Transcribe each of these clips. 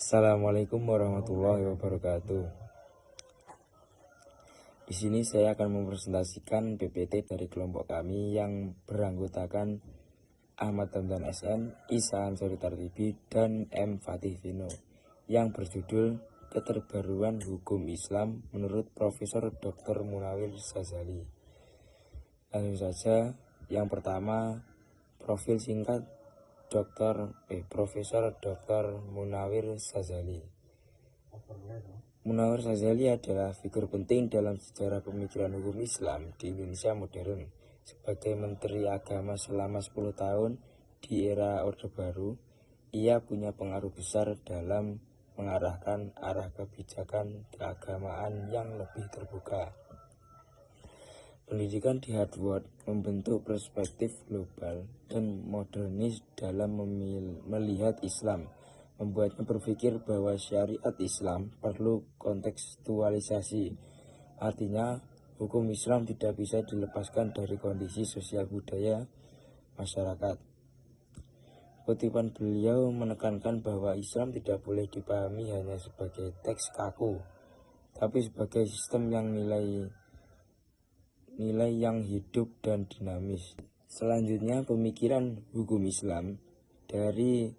Assalamualaikum warahmatullahi wabarakatuh. Di sini saya akan mempresentasikan PPT dari kelompok kami yang beranggotakan Ahmad Hamdan SN, Isa Ansori Tartibi, dan M. Fatih Vino yang berjudul Keterbaruan Hukum Islam menurut Profesor Dr. Munawir Sazali. Langsung saja, yang pertama profil singkat Profesor Dr. Munawir Sazali. Munawir Sazali adalah figur penting dalam sejarah pemikiran hukum Islam di Indonesia modern. Sebagai Menteri Agama selama 10 tahun di era Orde Baru, ia punya pengaruh besar dalam mengarahkan arah kebijakan keagamaan yang lebih terbuka. Pendidikan di Harvard membentuk perspektif global dan modernis dalam melihat Islam, membuatnya berpikir bahwa syariat Islam perlu kontekstualisasi. Artinya, hukum Islam tidak bisa dilepaskan dari kondisi sosial budaya masyarakat. Kutipan beliau menekankan bahwa Islam tidak boleh dipahami hanya sebagai teks kaku, tapi sebagai sistem yang nilai yang hidup dan dinamis. Selanjutnya, pemikiran hukum Islam dari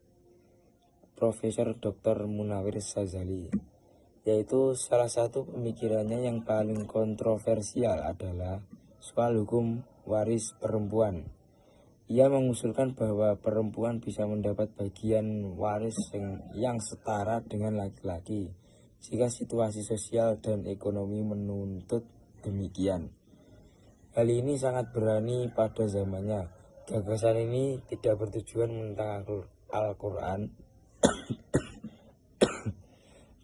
Profesor Dr. Munawir Sazali, yaitu salah satu pemikirannya yang paling kontroversial adalah soal hukum waris perempuan. Ia mengusulkan bahwa perempuan bisa mendapat bagian waris yang setara dengan laki-laki jika situasi sosial dan ekonomi menuntut demikian. Hal ini sangat berani pada zamannya. Gagasan ini tidak bertujuan menentang Al-Quran,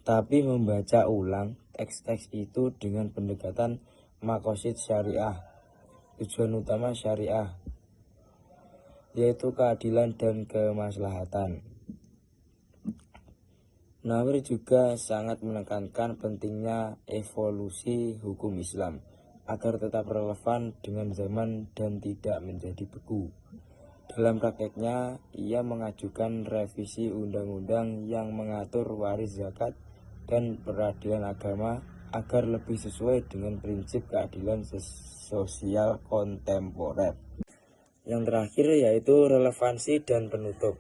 tapi membaca ulang teks-teks itu dengan pendekatan maqasid syariah, tujuan utama syariah, yaitu keadilan dan kemaslahatan. Munawir juga sangat menekankan pentingnya evolusi hukum Islam agar tetap relevan dengan zaman dan tidak menjadi beku. Dalam prakteknya, ia mengajukan revisi undang-undang yang mengatur waris zakat dan peradilan agama agar lebih sesuai dengan prinsip keadilan sosial kontemporer. Yang terakhir yaitu relevansi dan penutup.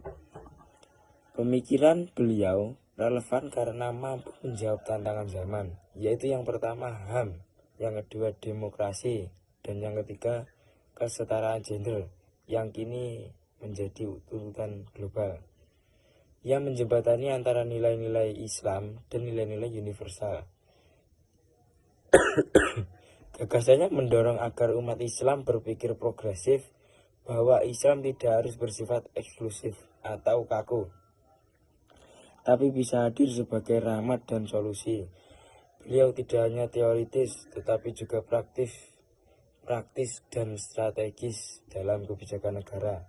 Pemikiran beliau relevan karena mampu menjawab tantangan zaman, yaitu yang pertama HAM, yang kedua demokrasi, dan yang ketiga kesetaraan gender yang kini menjadi tuntutan global. Ia menjembatani antara nilai-nilai Islam dan nilai-nilai universal. Gagasannya mendorong agar umat Islam berpikir progresif, bahwa Islam tidak harus bersifat eksklusif atau kaku, tapi bisa hadir sebagai rahmat dan solusi. Beliau tidak hanya teoritis, tetapi juga praktis dan strategis dalam kebijakan negara.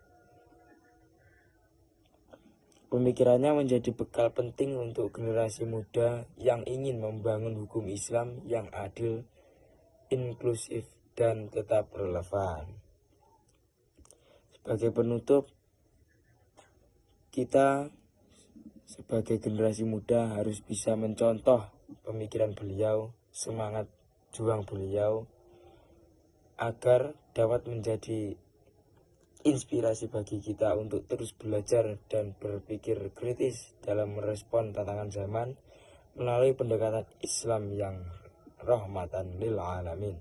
Pemikirannya menjadi bekal penting untuk generasi muda yang ingin membangun hukum Islam yang adil, inklusif, dan tetap relevan. Sebagai penutup, kita sebagai generasi muda harus bisa mencontoh pemikiran beliau, semangat juang beliau, agar dapat menjadi inspirasi bagi kita untuk terus belajar dan berpikir kritis dalam merespon tantangan zaman melalui pendekatan Islam yang rahmatan lil alamin.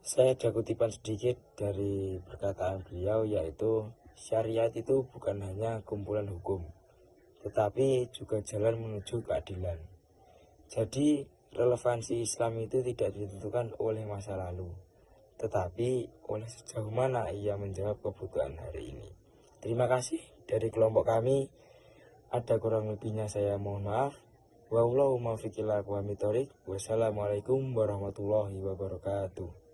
Saya ada kutipan sedikit dari perkataan beliau, yaitu syariat itu bukan hanya kumpulan hukum, tetapi juga jalan menuju keadilan. Jadi relevansi Islam itu tidak ditentukan oleh masa lalu, tetapi oleh sejauh mana ia menjawab kebutuhan hari ini. Terima kasih dari kelompok kami. Ada kurang lebihnya saya mohon maaf. Wassalamualaikum warahmatullahi wabarakatuh.